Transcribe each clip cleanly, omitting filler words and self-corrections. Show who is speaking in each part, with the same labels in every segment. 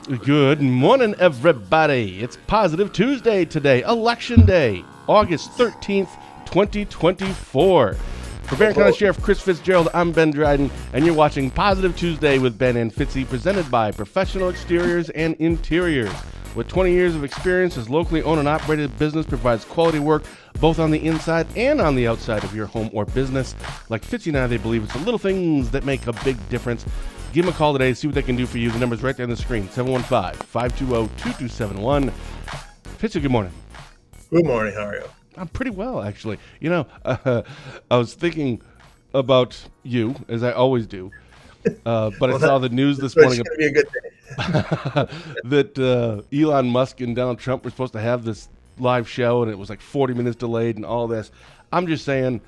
Speaker 1: Good morning, everybody. It's Positive Tuesday today, Election Day, August 13th, 2024. For Ben Sheriff Fitzgerald, I'm Ben Dryden, and you're watching Positive Tuesday with Ben and Fitzy, presented by Professional Exteriors and Interiors. With 20 years of experience, his locally owned and operated business provides quality work both on the inside and on the outside of your home or business. Like Fitzy and I, they believe it's the little things that make a big difference. Give them a call today, see what they can do for you. The number's right there on the screen, 715-520-2271. Fitzy, good morning.
Speaker 2: Good morning, how are you?
Speaker 1: I'm pretty well, actually. You know, I was thinking about you, as I always do, but I saw the news this morning
Speaker 2: It's going to be a good day.
Speaker 1: that Elon Musk and Donald Trump were supposed to have this live show, and it was like 40 minutes delayed and all this. I'm just saying,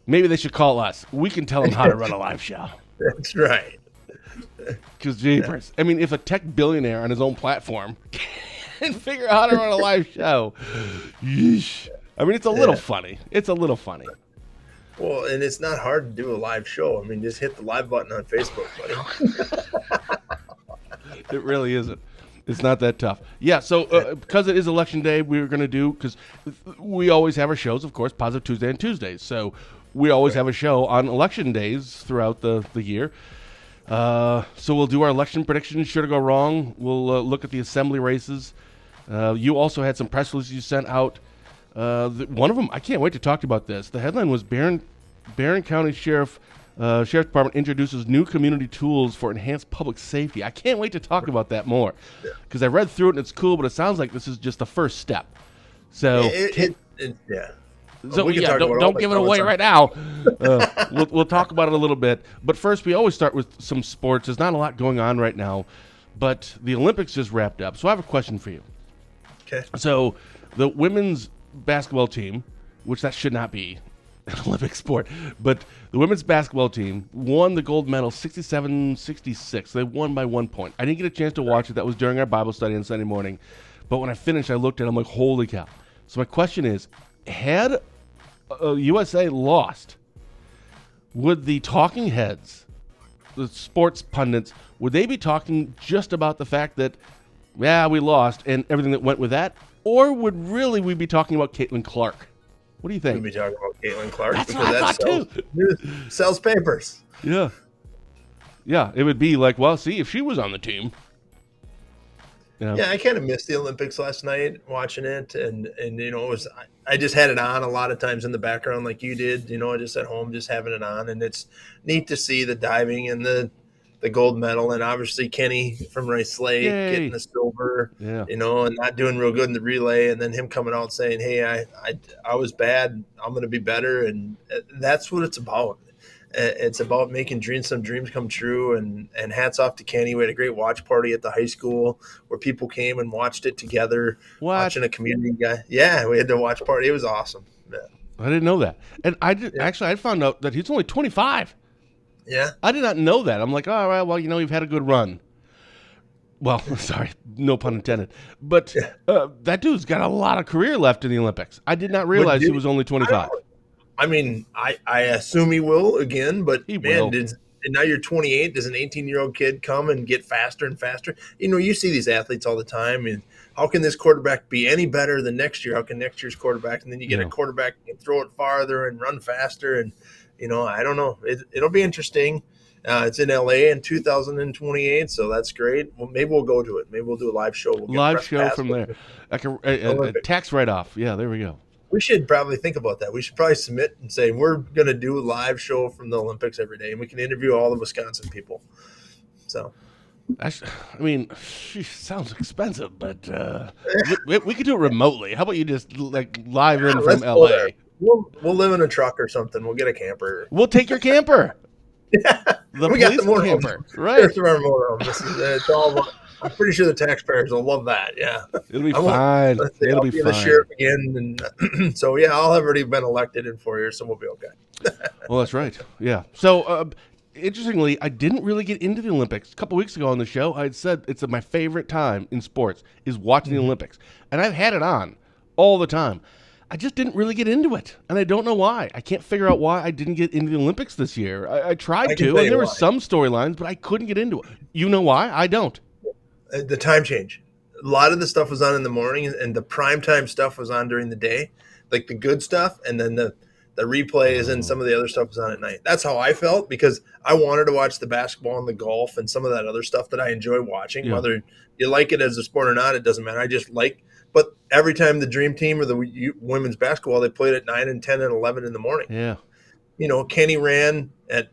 Speaker 1: maybe they should call us. We can tell them how to run a live show.
Speaker 2: That's right.
Speaker 1: Because, jeepers. I mean, if a tech billionaire on his own platform can figure out how to run a live show, yeesh. I mean, it's a little funny. It's a little funny.
Speaker 2: Well, and it's not hard to do a live show. I mean, just hit the live button on Facebook, buddy.
Speaker 1: It really isn't. It's not that tough. Yeah, so because it is Election Day, we're going to do, because we always have our shows, of course, Positive Tuesday and Tuesdays. So we always have a show on election days throughout the year. So we'll do our election predictions, sure to go wrong. We'll look at the assembly races. You also had some press releases you sent out. One of them, I can't wait to talk about this. The headline was Barron County Sheriff's Department introduces new community tools for enhanced public safety. I can't wait to talk about that more, because I read through it and it's cool, but it sounds like this is just the first step. So
Speaker 2: Yeah.
Speaker 1: So don't give it away right now. We'll talk about it a little bit. But first, we always start with some sports. There's not a lot going on right now, but the Olympics just wrapped up. So I have a question for you.
Speaker 2: Okay.
Speaker 1: So the women's basketball team, which that should not be an Olympic sport, but the women's basketball team won the gold medal 67-66. They won by 1 point. I didn't get a chance to watch it. That was during our Bible study on Sunday morning. But when I finished, I looked at it. I'm like, holy cow. So my question is, had USA lost, would the talking heads, the sports pundits, would they be talking just about the fact that, yeah, we lost and everything that went with that? Or would really we be talking about Caitlin Clark? What do you think?
Speaker 2: We'd be talking about Caitlin Clark.
Speaker 1: That's
Speaker 2: because
Speaker 1: what I thought too.
Speaker 2: Sells papers.
Speaker 1: Yeah. Yeah, it would be like, well, see, if she was on the team.
Speaker 2: Yeah, I kind of missed the Olympics last night watching it, and you know, it was I just had it on a lot of times in the background like you did, you know, just at home, just having it on, and it's neat to see the diving and the gold medal, and obviously Kenny from Rice Lake getting the silver, you know, and not doing real good in the relay, and then him coming out saying, "Hey, I was bad, I'm going to be better," and that's what it's about. It's about making some dreams come true, and hats off to Kenny. We had a great watch party at the high school where people came and watched it together, watching a community guy. Yeah, we had the watch party. It was awesome. Yeah.
Speaker 1: I didn't know that. And actually, I found out that he's only 25.
Speaker 2: Yeah.
Speaker 1: I did not know that. I'm like, all right, well, you know, you've had a good run. Well, sorry, no pun intended. But that dude's got a lot of career left in the Olympics. I did not realize he was only 25.
Speaker 2: I mean, I assume he will again, but
Speaker 1: he will.
Speaker 2: And now you're 28. Does an 18-year-old kid come and get faster and faster? You know, you see these athletes all the time, and how can this quarterback be any better than next year? How can next year's quarterback? And then you get a quarterback who can throw it farther and run faster, and you know, I don't know. It'll be interesting. It's in LA in 2028, so that's great. Well, maybe we'll go to it. Maybe we'll do a live show.
Speaker 1: Live show from there. Like a tax write-off. Yeah, there we go.
Speaker 2: We should probably think about that. We should probably submit and say we're going to do a live show from the Olympics every day, and we can interview all the Wisconsin people. So,
Speaker 1: I mean, sounds expensive, but we could do it remotely. How about you just like live in from LA?
Speaker 2: We'll live in a truck or something. We'll get a camper.
Speaker 1: We'll take your camper.
Speaker 2: Yeah, we got the
Speaker 1: camper, right?
Speaker 2: Our motorhome. It's all. I'm pretty sure the taxpayers will love that. Yeah,
Speaker 1: it'll be fine. It'll be fine.
Speaker 2: The sheriff again, and so yeah, I'll have already been elected in 4 years, so we'll be okay.
Speaker 1: Well, that's right. Yeah. So interestingly, I didn't really get into the Olympics. A couple weeks ago on the show, I had said it's my favorite time in sports is watching the Olympics, and I've had it on all the time. I just didn't really get into it, and I don't know why. I can't figure out why I didn't get into the Olympics this year. I tried to, and there were some storylines, but I couldn't get into it. You know why? I don't.
Speaker 2: The time change. A lot of the stuff was on in the morning, and the primetime stuff was on during the day, like the good stuff, and then the replays and some of the other stuff was on at night. That's how I felt, because I wanted to watch the basketball and the golf and some of that other stuff that I enjoy watching. Yeah. Whether you like it as a sport or not, it doesn't matter. I just like. But every time the Dream Team or the women's basketball, they played at 9 and 10 and 11 in the morning.
Speaker 1: Yeah.
Speaker 2: Kenny ran at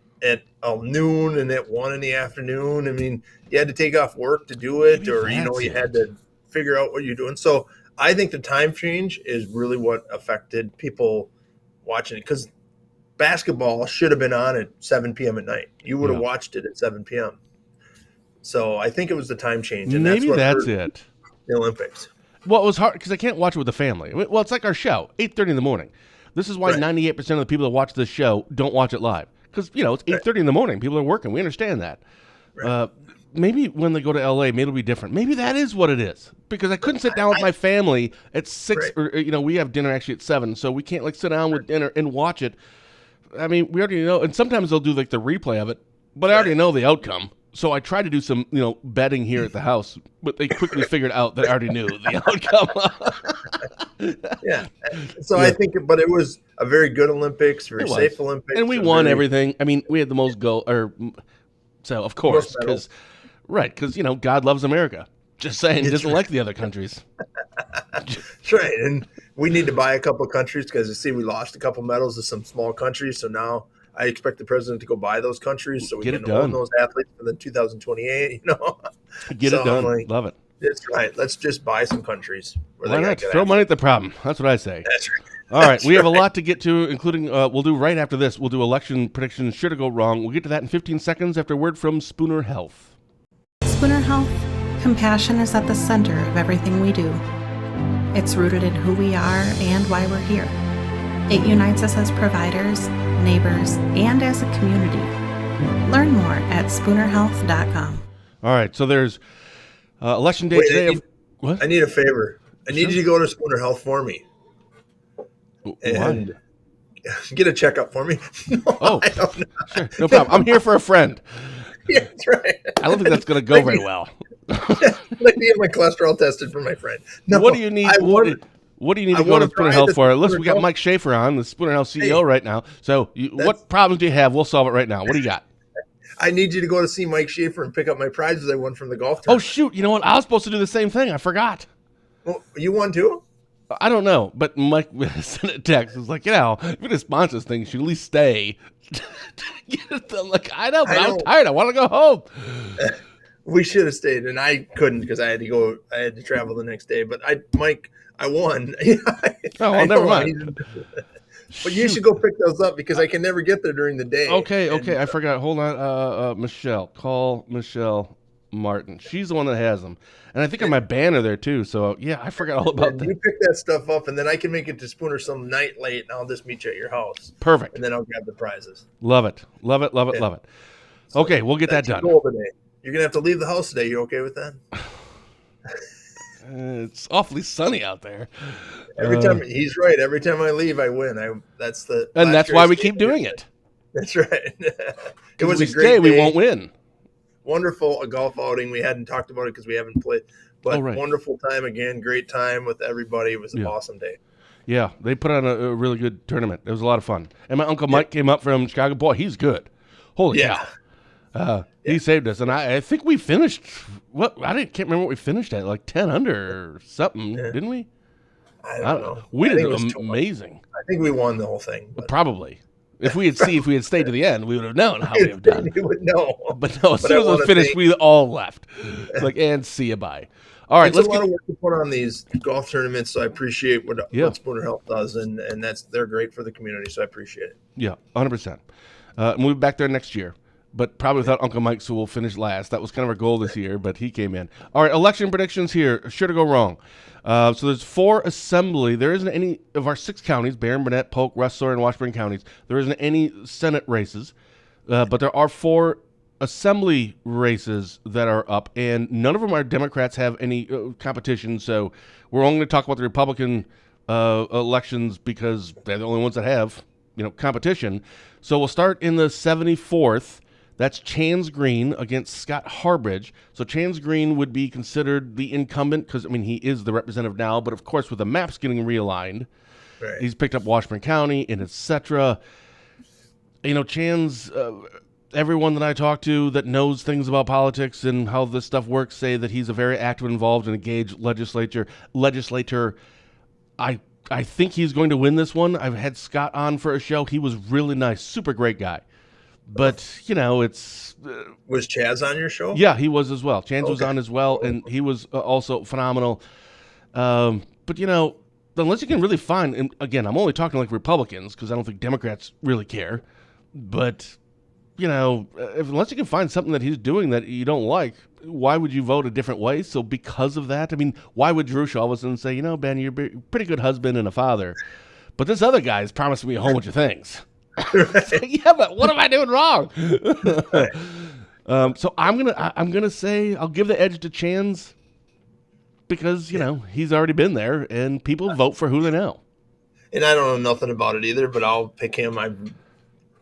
Speaker 2: noon and at 1 in the afternoon. I mean, you had to take off work to do it, or, you had to figure out what you're doing. So I think the time change is really what affected people watching it, because basketball should have been on at 7 p.m. at night. You would have watched it at 7 p.m. So I think it was the time change. And
Speaker 1: maybe that's it.
Speaker 2: The Olympics.
Speaker 1: Well, it was hard because I can't watch it with the family. Well, it's like our show, 8:30 in the morning. This is why 98% of the people that watch this show don't watch it live. Because, it's 8:30 in the morning. People are working. We understand that. Right. Maybe when they go to L.A., maybe it'll be different. Maybe that is what it is. Because I couldn't sit down with my family at 6. Or, we have dinner actually at 7. So we can't, sit down with dinner and watch it. I mean, we already know. And sometimes they'll do, the replay of it. But I already know the outcome. So I tried to do some, betting here at the house, but they quickly figured out that I already knew the
Speaker 2: outcome. Yeah. So I think, but it was a very good Olympics, very safe Olympics.
Speaker 1: And we won everything. I mean, we had the most so of course, because God loves America. Just saying, doesn't like the other countries.
Speaker 2: That's right. And we need to buy a couple of countries, because we lost a couple medals to some small countries. So now I expect the president to go buy those countries so we can own those athletes for the 2028.
Speaker 1: Get it done. Love it.
Speaker 2: That's right. Let's just buy some countries.
Speaker 1: Why not? Throw money at the problem. That's what I say.
Speaker 2: That's right.
Speaker 1: All right. We have a lot to get to, including we'll do right after this. We'll do election predictions, sure to go wrong. We'll get to that in 15 seconds after a word from Spooner Health.
Speaker 3: Spooner Health, compassion is at the center of everything we do. It's rooted in who we are and why we're here. It unites us as providers, neighbors, and as a community. Learn more at spoonerhealth.com.
Speaker 1: All right, so there's election day today.
Speaker 2: What? I need a favor. I need you to go to Spooner Health for me. And get a checkup for me.
Speaker 1: I don't know. Sure, no problem. I'm here for a friend.
Speaker 2: Yeah, that's right.
Speaker 1: I don't think that's going to go very well.
Speaker 2: Let me get my cholesterol tested for my friend. No,
Speaker 1: what do you need? What do you need to go to Spooner Health for? Listen, we got Mike Schaefer on, the Spooner Health CEO right now. So what problems do you have? We'll solve it right now. What do you got?
Speaker 2: I need you to go to see Mike Schaefer and pick up my prizes I won from the golf tournament.
Speaker 1: Oh, shoot. You know what? I was supposed to do the same thing. I forgot.
Speaker 2: Well, you won too?
Speaker 1: I don't know, but Mike sent a text. It was like, if you're going to sponsor this thing, you should at least stay. I'm like, I know, but I'm tired. I want to go home.
Speaker 2: We should have stayed, and I couldn't because I had to go. I had to travel the next day. But Mike, I won.
Speaker 1: Never mind.
Speaker 2: But you should go pick those up, because I can never get there during the day.
Speaker 1: Okay. I forgot. Hold on. Michelle. Call Michelle Martin. She's the one that has them. And I think on my banner there too. So I forgot all about that.
Speaker 2: You pick that stuff up, and then I can make it to Spooner some night late, and I'll just meet you at your house.
Speaker 1: Perfect.
Speaker 2: And then I'll grab the prizes.
Speaker 1: Love it. So okay, we'll get that done.
Speaker 2: You're going to have to leave the house today. You okay with that?
Speaker 1: It's awfully sunny out there.
Speaker 2: Every time he's right. Every time I leave, I win. That's
Speaker 1: why we keep doing it.
Speaker 2: That's right. It was
Speaker 1: a great day. We won't win.
Speaker 2: Wonderful golf outing. We hadn't talked about it because we haven't played, but wonderful time again. Great time with everybody. It was an awesome day.
Speaker 1: Yeah, they put on a really good tournament. It was a lot of fun. And my Uncle Mike came up from Chicago. Boy, he's good. Holy cow. He saved us. And I think we finished, can't remember what we finished at, like 10 under or something, didn't we?
Speaker 2: I don't know.
Speaker 1: We did amazing.
Speaker 2: I think we won the whole thing.
Speaker 1: But. Probably. If we had stayed to the end, we would have known how we have done.
Speaker 2: We would know.
Speaker 1: But no, as soon as it was finished, we all left. Like, and see you bye. All right,
Speaker 2: let's get a lot of work to put on these golf tournaments, so I appreciate what Spooner Health does, and they're great for the community, so I appreciate it.
Speaker 1: Yeah, 100%. We'll be back there next year, but probably without Uncle Mike, so we'll finish last. That was kind of our goal this year, but he came in. All right, election predictions here. Sure to go wrong. So there's 4 assembly. There isn't any of our 6 counties, Barron, Burnett, Polk, Russ, Sawyer, and Washburn counties. There isn't any Senate races, but there are 4 assembly races that are up, and none of them are Democrats have any competition. So we're only going to talk about the Republican elections because they're the only ones that have, competition. So we'll start in the 74th. That's Chance Green against Scott Harbridge. So Chance Green would be considered the incumbent because, he is the representative now. But, of course, with the maps getting realigned, right. He's picked up Washburn County and et cetera. Chance, everyone that I talk to that knows things about politics and how this stuff works say that he's a very active, involved, and engaged legislator. I think he's going to win this one. I've had Scott on for a show. He was really nice. Super great guy. But, it's...
Speaker 2: was Chaz on your show?
Speaker 1: Yeah, he was as well. Chance was on as well, and he was also phenomenal. But, unless you can really find... And again, I'm only talking like Republicans because I don't think Democrats really care. But, unless you can find something that he's doing that you don't like, why would you vote a different way? So because of that, why would Drusha all of a sudden say, Ben, you're a pretty good husband and a father, but this other guy's promised me a whole bunch of things. Yeah, but what am I doing wrong? So I'm gonna say I'll give the edge to Chance because he's already been there and people vote for who they know.
Speaker 2: And I don't know nothing about it either, but I'll pick him. I've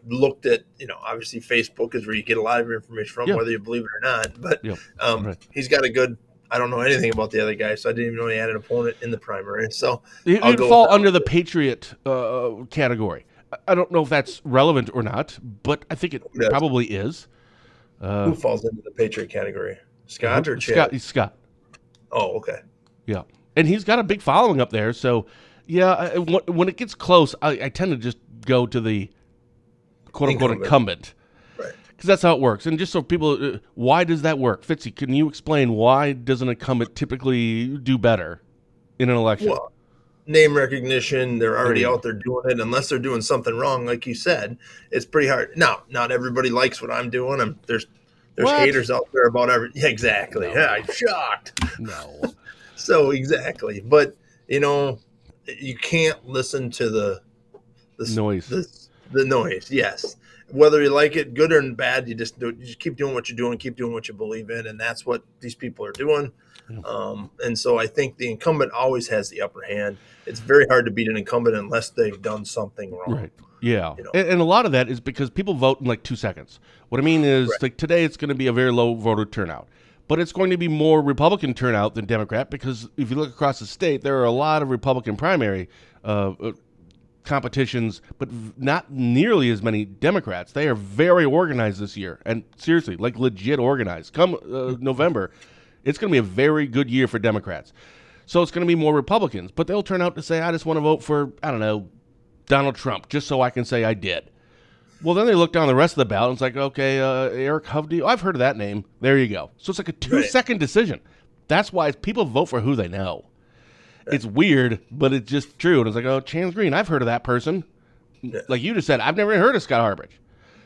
Speaker 2: looked at obviously Facebook is where you get a lot of information from, whether you believe it or not. But he's got a good. I don't know anything about the other guy, so I didn't even know he had an opponent in the primary. So
Speaker 1: he'd fall under the Patriot category. I don't know if that's relevant or not, but I think it probably is.
Speaker 2: Who falls into the Patriot category? Scott or Chad?
Speaker 1: Scott.
Speaker 2: Oh, okay.
Speaker 1: Yeah. And he's got a big following up there. So, yeah, when it gets close, I tend to just go to the quote-unquote incumbent.
Speaker 2: Right.
Speaker 1: Because that's how it works. And just so people, why does that work? Fitzy, can you explain why does an incumbent typically do better in an election?
Speaker 2: Well, name recognition, they're already out there doing it. Unless they're doing something wrong, like you said, it's pretty hard. Now, not everybody likes what I'm doing. There's haters out there about everything. Yeah, exactly. No. Yeah, I'm shocked.
Speaker 1: No.
Speaker 2: So exactly, but you can't listen to the
Speaker 1: noise.
Speaker 2: The noise. Yes, whether you like it, good or bad, you just keep doing what you're doing, keep doing what you believe in, and that's what these people are doing. And so I think the incumbent always has the upper hand. It's very hard to beat an incumbent unless they've done something wrong.
Speaker 1: Right. Yeah. And a lot of that is because people vote in like 2 seconds. What I mean is like today it's going to be a very low voter turnout, but it's going to be more Republican turnout than Democrat because if you look across the state, there are a lot of Republican primary competitions, but not nearly as many Democrats. They are very organized this year, and seriously, like legit organized. Come November, it's going to be a very good year for Democrats. So it's going to be more Republicans, but they'll turn out to say, I just want to vote for, I don't know, Donald Trump, just so I can say I did. Well, then they look down the rest of the ballot, and it's like, okay, Eric Hovde, I've heard of that name. There you go. So it's like a 2-second decision. That's why people vote for who they know. It's weird, but it's just true. And it's like, oh, Chance Green, I've heard of that person. Yeah. Like you just said, I've never heard of Scott Harbridge.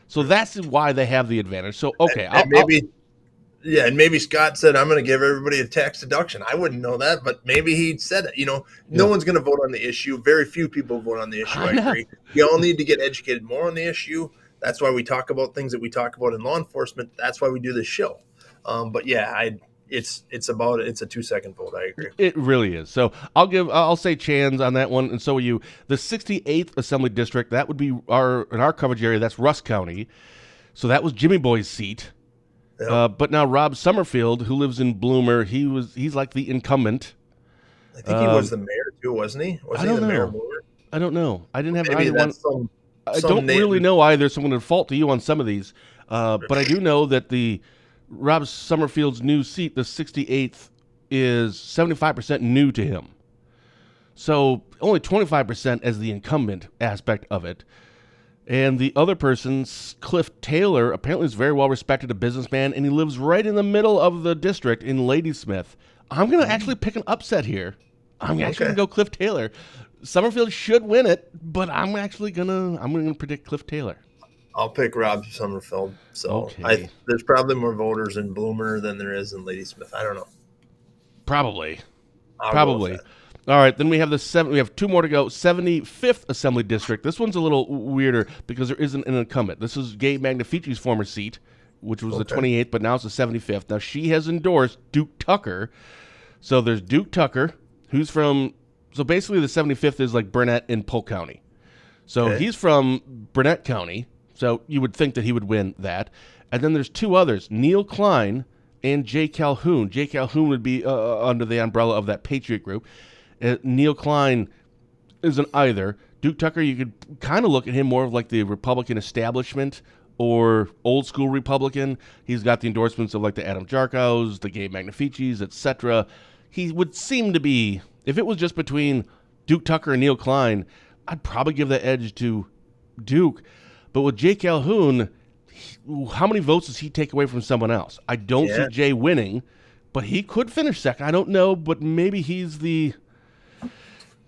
Speaker 1: So that's why they have the advantage. So, okay.
Speaker 2: And maybe Scott said, I'm going to give everybody a tax deduction. I wouldn't know that, but maybe he said it. No one's going to vote on the issue. Very few people vote on the issue. I agree. You all need to get educated more on the issue. That's why we talk about things that we talk about in law enforcement. That's why we do this show. But yeah, it's a 2-second vote. I agree.
Speaker 1: It really is. So I'll say Chance on that one, and so will you. The 68th Assembly District, that would be in our coverage area. That's Rusk County. So that was Jimmy Boy's seat. Yeah. But now Rob Summerfield, who lives in Bloomer, he's like the incumbent.
Speaker 2: I think he was the mayor too, wasn't he? Was he the mayor of Bloomer?
Speaker 1: I don't know. I didn't have either one. I don't really know either, so I'm going to default to you on some of these. But I do know that the Rob Summerfield's new seat, the 68th, is 75% new to him. So only 25% as the incumbent aspect of it. And the other person's Cliff Taylor apparently is very well respected, a businessman, and he lives right in the middle of the district in Ladysmith. I'm going to actually pick an upset here. I'm actually going to go Cliff Taylor. Summerfield should win it, but I'm going to predict Cliff Taylor.
Speaker 2: I'll pick Rob Summerfield. So there's probably more voters in Bloomer than there is in Ladysmith. I don't know.
Speaker 1: Probably. All right, then we have we have two more to go. 75th Assembly District. This one's a little weirder because there isn't an incumbent. This is Gabe Magnifici's former seat, which was the 28th, but now it's the 75th. Now she has endorsed Duke Tucker. So there's Duke Tucker, who's from So basically the 75th is like Burnett in Polk County. So
Speaker 2: Okay.
Speaker 1: he's from Burnett County, so you would think that he would win that. And then there's two others, Neil Klein and Jay Calhoun. Jay Calhoun would be under the umbrella of that Patriot group. Neil Klein is an either. Duke Tucker, you could kind of look at him more of like the Republican establishment or old school Republican. He's got the endorsements of like the Adam Jarkows, the Gabe Magnificis, etc. He would seem to be, if it was just between Duke Tucker and Neil Klein, I'd probably give the edge to Duke. But with Jay Calhoun, how many votes does he take away from someone else? I don't see Jay winning, but he could finish second. I don't know, but maybe he's the,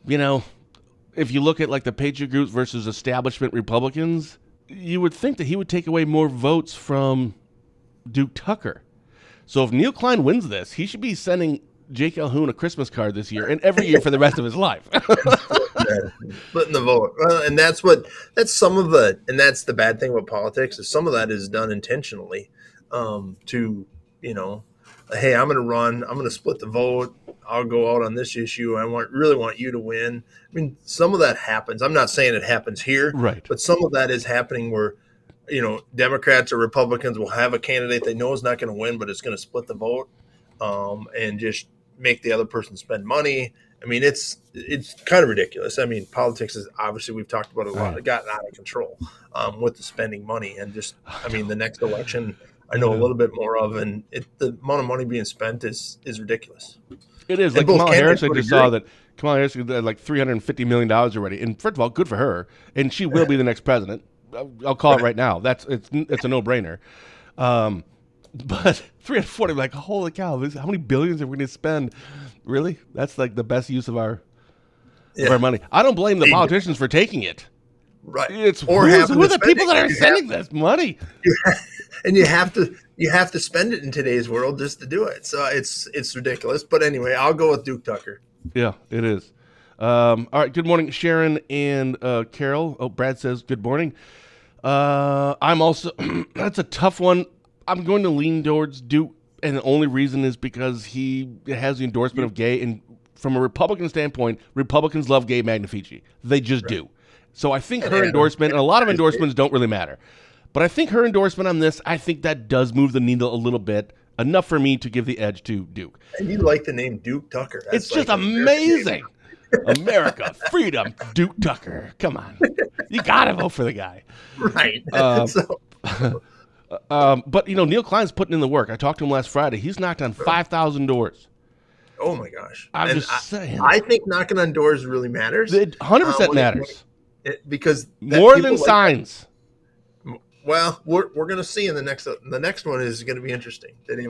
Speaker 1: if you look at like the Patriot groups versus establishment Republicans, you would think that he would take away more votes from Duke Tucker. So if Neil Klein wins this, he should be sending Jay Calhoun a Christmas card this year and every year for the rest of his life.
Speaker 2: Splitting the vote. Well, and that's the bad thing about politics is some of that is done intentionally to, hey, I'm going to run, I'm going to split the vote. I'll go out on this issue. I really want you to win. I mean, some of that happens. I'm not saying it happens here,
Speaker 1: right?
Speaker 2: But some of that is happening where, Democrats or Republicans will have a candidate they know is not going to win, but it's going to split the vote and just make the other person spend money. I mean, it's kind of ridiculous. I mean, politics is obviously, we've talked about it a lot. It gotten out of control with the spending money and just, the next election I know a little bit more of, and the amount of money being spent is ridiculous.
Speaker 1: It is. Like Kamala Harris, I just saw that Kamala Harris had like $350 million already. And first of all, good for her. And she will be the next president. I'll call it right now. It's a no-brainer. But 340, like, holy cow, how many billions are we going to spend? Really? That's like the best use of our money. I don't blame the politicians for taking it.
Speaker 2: Right.
Speaker 1: It's who are the people that are sending this money?
Speaker 2: And you have to spend it in today's world just to do it. So it's ridiculous. But anyway, I'll go with Duke Tucker.
Speaker 1: Yeah, it is. All right. Good morning, Sharon and Carol. Oh, Brad says good morning. I'm also that's a tough one. I'm going to lean towards Duke, and the only reason is because he has the endorsement of Gay, and from a Republican standpoint, Republicans love Gabe Magnifici. They just do. So I think her endorsement, and a lot of endorsements don't really matter, but I think her endorsement on this, I think that does move the needle a little bit, enough for me to give the edge to Duke.
Speaker 2: And you like the name Duke Tucker.
Speaker 1: It's just amazing. America, freedom, Duke Tucker. Come on. You got to vote for the guy.
Speaker 2: Right.
Speaker 1: But, Neil Klein's putting in the work. I talked to him last Friday. He's knocked on 5,000 doors.
Speaker 2: Oh, my gosh.
Speaker 1: I'm just saying.
Speaker 2: I think knocking on doors really matters.
Speaker 1: It 100% matters.
Speaker 2: Because
Speaker 1: more than signs.
Speaker 2: Well, we're going to see in the next one is going to be interesting. Dave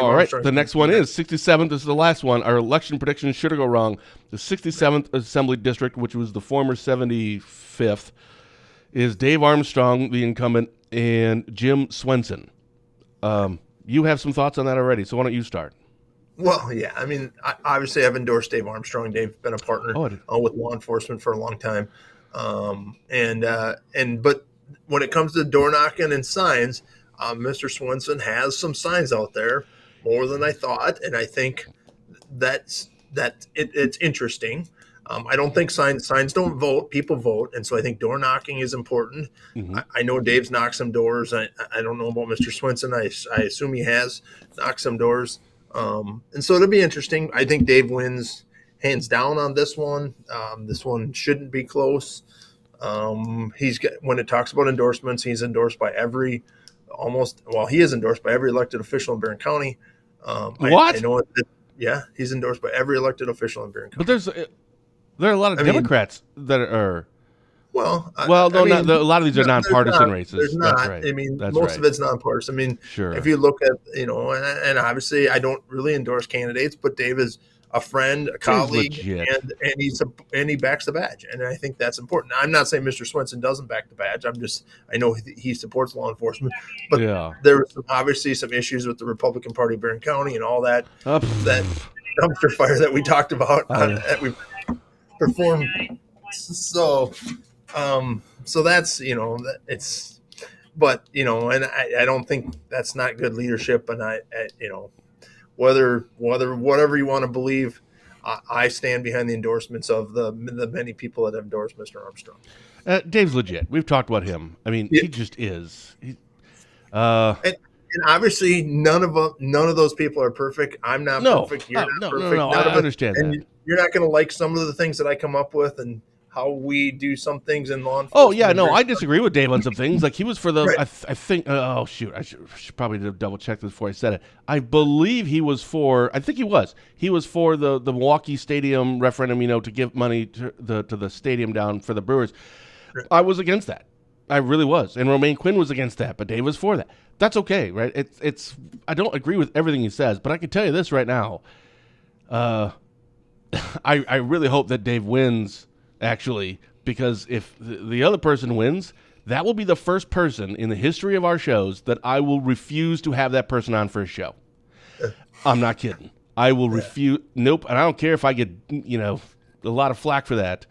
Speaker 1: all right. The next one is 67th. This is the last one. Our election predictions should go wrong. The 67th Assembly District, which was the former 75th, is Dave Armstrong, the incumbent, and Jim Swenson. You have some thoughts on that already, so why don't you start?
Speaker 2: Well, yeah. Obviously, I've endorsed Dave Armstrong. Dave's been a partner with law enforcement for a long time. But when it comes to door knocking and signs, Mr. Swenson has some signs out there, more than I thought, and I think it's interesting. I don't think signs don't vote; people vote, and so I think door knocking is important. Mm-hmm. I know Dave's knocked some doors. I don't know about Mr. Swenson. I assume he has knocked some doors, and so it'll be interesting. I think Dave wins hands down on this one. This one shouldn't be close. When it talks about endorsements, he's endorsed by he is endorsed by every elected official in Barron County.
Speaker 1: What?
Speaker 2: I know he's endorsed by every elected official in Barron County.
Speaker 1: But there are a lot of Democrats that are.
Speaker 2: A
Speaker 1: lot of these are nonpartisan races.
Speaker 2: There's not.
Speaker 1: That's right.
Speaker 2: Most of it's nonpartisan.
Speaker 1: Sure.
Speaker 2: If you look at, and obviously I don't really endorse candidates, but Dave is a friend, a colleague, and he backs the badge, and I think that's important. I'm not saying Mr. Swenson doesn't back the badge. I know he supports law enforcement, but there were obviously some issues with the Republican Party of Barron County and all that that dumpster fire that we talked about that we performed. So that's it's, but and I don't think that's not good leadership, and whatever you want to believe, I stand behind the endorsements of the many people that have endorsed Mr. Armstrong.
Speaker 1: Dave's legit. We've talked about him. I mean, he just is.
Speaker 2: And obviously, none of those people are perfect. I'm not perfect. You're not perfect.
Speaker 1: No. I understand that.
Speaker 2: And you're not going to like some of the things that I come up with and how we do some things in law enforcement.
Speaker 1: Oh yeah, no, I disagree with Dave on some things. Like he was for the,
Speaker 2: right.
Speaker 1: I think. Oh shoot, I should probably double check this before I said it. I believe he was for. I think he was. He was for the Milwaukee Stadium referendum. To give money to the stadium down for the Brewers. Right. I was against that. I really was, and Romaine Quinn was against that, but Dave was for that. That's okay, right? It's. I don't agree with everything he says, but I can tell you this right now. I really hope that Dave wins. Actually, because if the other person wins, that will be the first person in the history of our shows that I will refuse to have that person on for a show. I'm not kidding. I will refuse. Nope. And I don't care if I get, a lot of flack for that.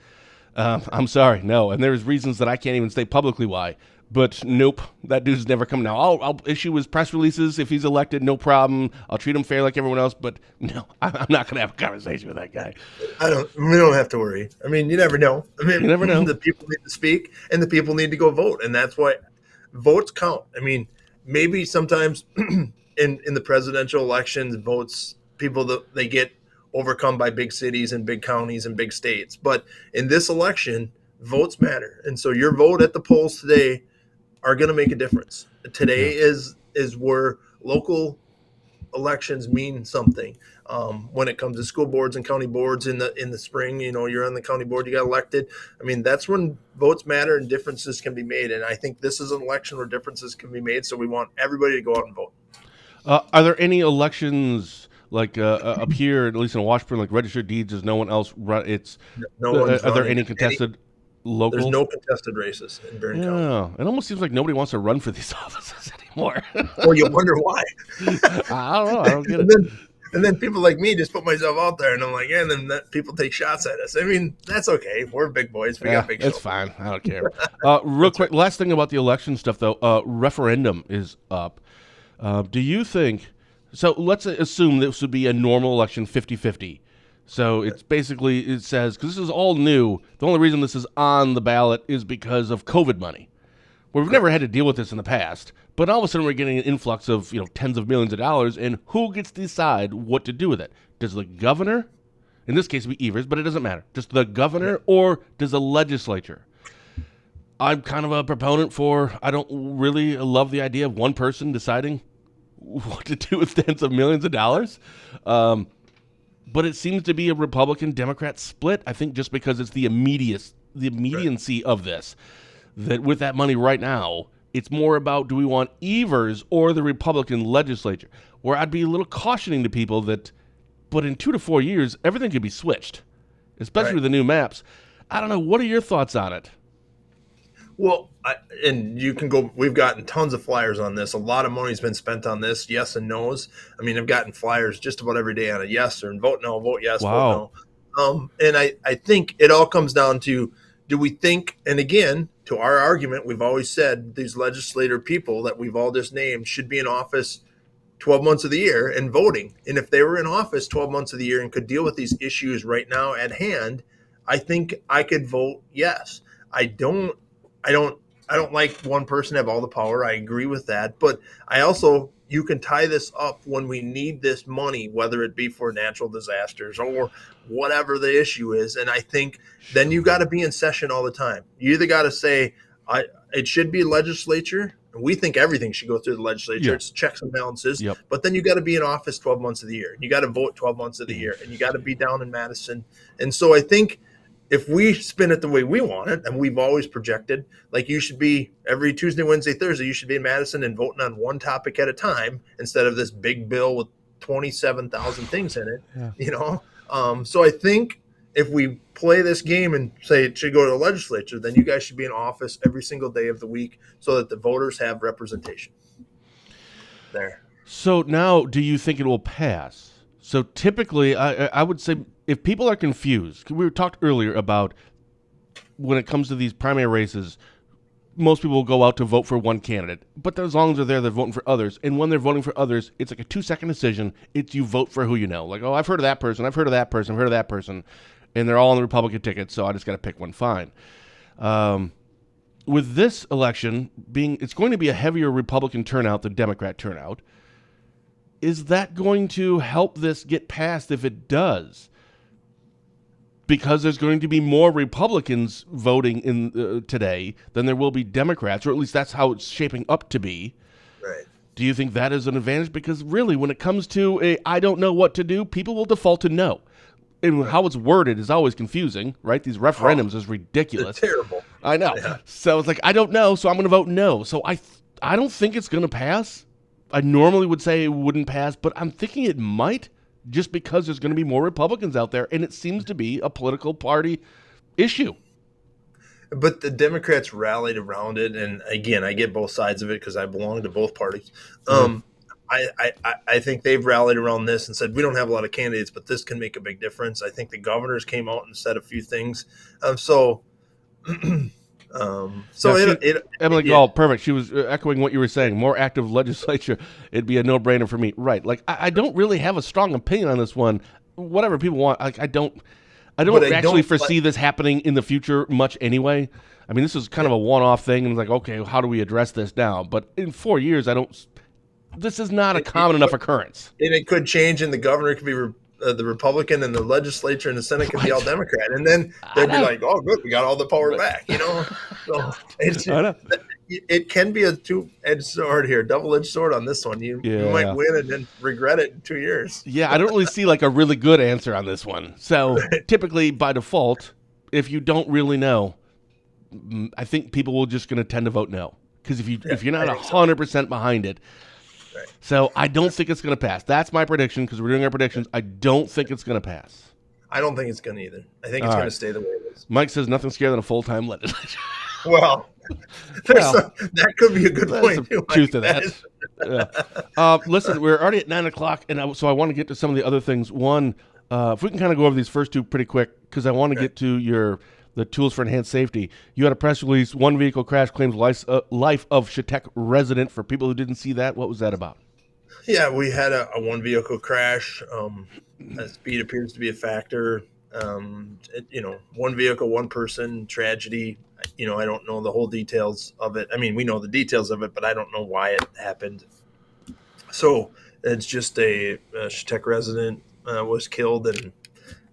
Speaker 1: I'm sorry. No. And there's reasons that I can't even say publicly why. But nope, that dude's never coming now. I'll issue his press releases if he's elected, no problem. I'll treat him fair like everyone else, but no, I'm not going to have a conversation with that guy.
Speaker 2: We don't have to worry. I mean, you never know.
Speaker 1: You never know.
Speaker 2: The people need to speak, and the people need to go vote, and that's why votes count. I mean, maybe sometimes in the presidential elections, votes, they get overcome by big cities and big counties and big states. But in this election, votes matter. And so your vote at the polls today are going to make a difference. Today is where local elections mean something. When it comes to school boards and county boards in the spring, you're on the county board, you got elected. I mean, that's when votes matter and differences can be made. And I think this is an election where differences can be made. So we want everybody to go out and vote.
Speaker 1: Are there any elections like up here, at least in Washburn, like registered deeds? Does no one else run? Are there any contested? Local?
Speaker 2: There's no contested races in Barron County.
Speaker 1: Yeah, it almost seems like nobody wants to run for these offices anymore.
Speaker 2: Well, you wonder why.
Speaker 1: I don't know. I don't get it.
Speaker 2: And then people like me just put myself out there, and I'm like, and then people take shots at us. I mean, that's okay. We're big boys. We got big shows.
Speaker 1: It's fine. I don't care. Real quick, last thing about the election stuff, though. Referendum is up. Do you think – so let's assume this would be a normal election, 50-50. So it's basically, it says, because this is all new, the only reason this is on the ballot is because of COVID money. We've never had to deal with this in the past, but all of a sudden we're getting an influx of tens of millions of dollars, and who gets to decide what to do with it? Does the governor, in this case it would be Evers, but it doesn't matter, just the governor, or does the legislature? I'm kind of a proponent for, I don't really love the idea of one person deciding what to do with tens of millions of dollars. But it seems to be a Republican-Democrat split, I think, just because it's the immediacy of this. That with that money right now, it's more about, do we want Evers or the Republican legislature? Where I'd be a little cautioning to people that, but in 2 to 4 years, everything could be switched, especially with the new maps. I don't know. What are your thoughts on it?
Speaker 2: Well, and you can go, we've gotten tons of flyers on this. A lot of money's been spent on this, yes and no's. I mean, I've gotten flyers just about every day on a yes or vote no, vote yes, vote no. And I think it all comes down to, do we think, and again, to our argument, we've always said these legislator people that we've all just named should be in office 12 months of the year and voting. And if they were in office 12 months of the year and could deal with these issues right now at hand, I think I could vote yes. I don't like one person have all the power. I agree with that. But I also, you can tie this up when we need this money, whether it be for natural disasters or whatever the issue is. And I think then you got to be in session all the time. You either got to say, it should be legislature. We think everything should go through the legislature.
Speaker 1: Yeah.
Speaker 2: It's checks and balances.
Speaker 1: Yep.
Speaker 2: But then you got to be in office 12 months of the year. You got to vote 12 months of the year. And you got to be down in Madison. And so I think if we spin it the way we want it, and we've always projected, like you should be every Tuesday, Wednesday, Thursday, you should be in Madison and voting on one topic at a time instead of this big bill with 27,000 things in it, So I think if we play this game and say it should go to the legislature, then you guys should be in office every single day of the week so that the voters have representation there.
Speaker 1: So now, do you think it will pass? So typically, I would say if people are confused, we talked earlier about when it comes to these primary races, most people will go out to vote for one candidate. But as long as they're there, they're voting for others. And when they're voting for others, it's like a 2-second decision. It's you vote for who you know. Like, oh, I've heard of that person. I've heard of that person. I've heard of that person. And they're all on the Republican ticket, so I just got to pick one. Fine. With this election it's going to be a heavier Republican turnout than Democrat turnout. Is that going to help this get passed if it does? Because there's going to be more Republicans voting in today than there will be Democrats, or at least that's how it's shaping up to be.
Speaker 2: Right.
Speaker 1: Do you think that is an advantage? Because really, when it comes to I don't know what to do, people will default to no. And how it's worded is always confusing, right? These referendums is ridiculous.
Speaker 2: They're terrible.
Speaker 1: I know. Yeah. So it's like, I don't know, so I'm going to vote no. So I don't think it's going to pass. I normally would say it wouldn't pass, but I'm thinking it might, just because there's going to be more Republicans out there, and it seems to be a political party issue.
Speaker 2: But the Democrats rallied around it, and again, I get both sides of it because I belong to both parties. I think they've rallied around this and said, we don't have a lot of candidates, but this can make a big difference. I think the governors came out and said a few things.
Speaker 1: Emily Gall, perfect. She was echoing what you were saying. More active legislature, it'd be a no-brainer for me. Right. Like, I don't really have a strong opinion on this one. Whatever people want, like, I don't actually foresee this happening in the future much anyway. I mean, this is kind of a one-off thing, and it's like, okay, how do we address this now? But in 4 years, this is not a common enough occurrence.
Speaker 2: And it could change, and the governor could be the Republican, and the legislature and the Senate could be all Democrat. And then they'd be like, oh, good, we got all the power back, So it can be a two-edged sword here, double-edged sword on this one. You might win and then regret it in 2 years.
Speaker 1: Yeah, I don't really see like a really good answer on this one. So typically, by default, if you don't really know, I think people will just going to tend to vote no. Because if you're not 100% behind it. Right. So I don't think it's going to pass. That's my prediction, because we're doing our predictions. I don't think it's going to pass.
Speaker 2: I don't think it's going to either. I think it's going to stay the way it is.
Speaker 1: Mike says nothing scarier than a full-time legislature.
Speaker 2: Well, that could be a good point.
Speaker 1: Some truth to that. Listen, we're already at 9 o'clock, and so I want to get to some of the other things. One, if we can kind of go over these first two pretty quick, because I want to get to the tools for enhanced safety. You had a press release, one vehicle crash claims life of Chautauqua resident. For people who didn't see that, what was that about?
Speaker 2: Yeah, we had a one vehicle crash. Speed appears to be a factor. One vehicle, one person, tragedy. I don't know the whole details of it. I mean, we know the details of it, but I don't know why it happened. So it's just a Chautauqua resident was killed, and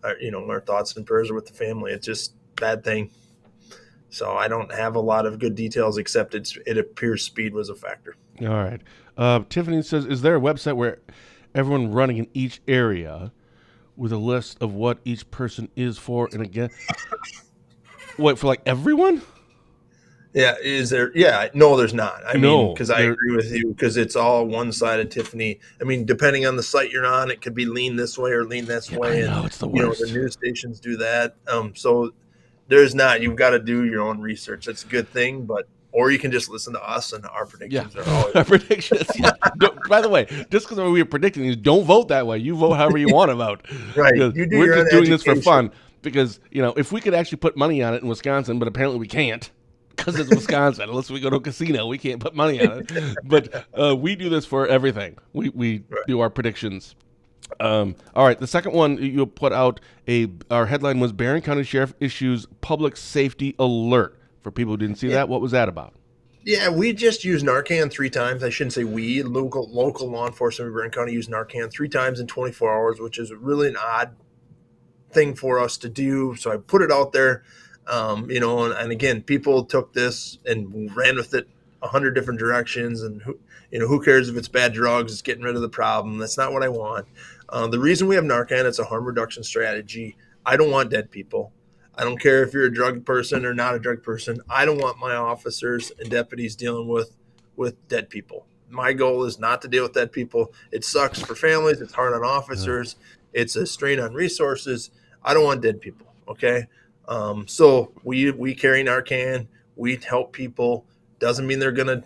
Speaker 2: our thoughts and prayers are with the family. It's just bad thing. So I don't have a lot of good details, except it appears speed was a factor.
Speaker 1: All right. Tiffany says, is there a website where everyone running in each area with a list of what each person is for and again? Wait, for like everyone?
Speaker 2: Yeah. Is there? Yeah. No, there's not. I mean, because I agree with you, because it's all one-sided, Tiffany. I mean, depending on the site you're on, it could be lean this way or lean this way.
Speaker 1: I know, it's the worst.
Speaker 2: The news stations do that. So there's not. You've got to do your own research. That's a good thing, or you can just listen to us, and our predictions are always
Speaker 1: our predictions. Yeah. By the way, just because we were predicting these, don't vote that way. You vote however you want to vote.
Speaker 2: Right.
Speaker 1: We're just doing this for fun, because if we could actually put money on it in Wisconsin, but apparently we can't, because it's Wisconsin. Unless we go to a casino, we can't put money on it. But we do this for everything. We do our predictions. All right, the second one you put out, our headline was Barron County Sheriff issues public safety alert. For people who didn't see that, what was that about?
Speaker 2: Yeah, we just used Narcan 3 times. I shouldn't say we. Local law enforcement in Barron County used Narcan 3 times in 24 hours, which is really an odd thing for us to do. So I put it out there, and again, people took this and ran with it 100 different directions. And who cares if it's bad drugs? It's getting rid of the problem. That's not what I want. The reason we have Narcan, it's a harm reduction strategy. I don't want dead people. I don't care if you're a drug person or not a drug person. I don't want my officers and deputies dealing with dead people. My goal is not to deal with dead people. It sucks for families. It's hard on officers. It's a strain on resources. I don't want dead people, okay? So we carry Narcan. We help people. Doesn't mean they're going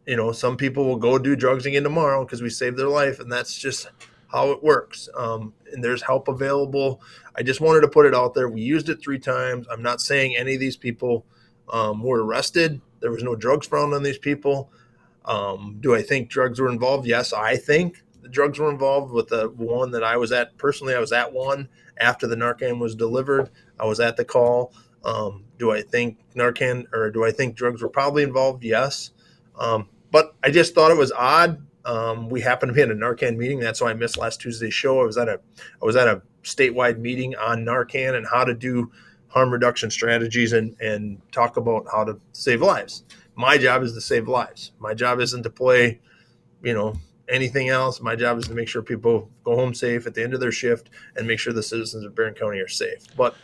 Speaker 2: to, some people will go do drugs again tomorrow because we saved their life, and that's just how it works. And there's help available. I just wanted to put it out there. We used it 3 times. I'm not saying any of these people were arrested. There was no drugs found on these people. Do I think drugs were involved? Yes, I think the drugs were involved with the one that I was at. Personally, I was at one after the Narcan was delivered. I was at the call. Do I think do I think drugs were probably involved? Yes. But I just thought it was odd. We happened to be at a Narcan meeting. That's why I missed last Tuesday's show. I was at a statewide meeting on Narcan and how to do harm reduction strategies and talk about how to save lives. My job is to save lives. My job isn't to play, anything else. My job is to make sure people go home safe at the end of their shift and make sure the citizens of Barron County are safe. But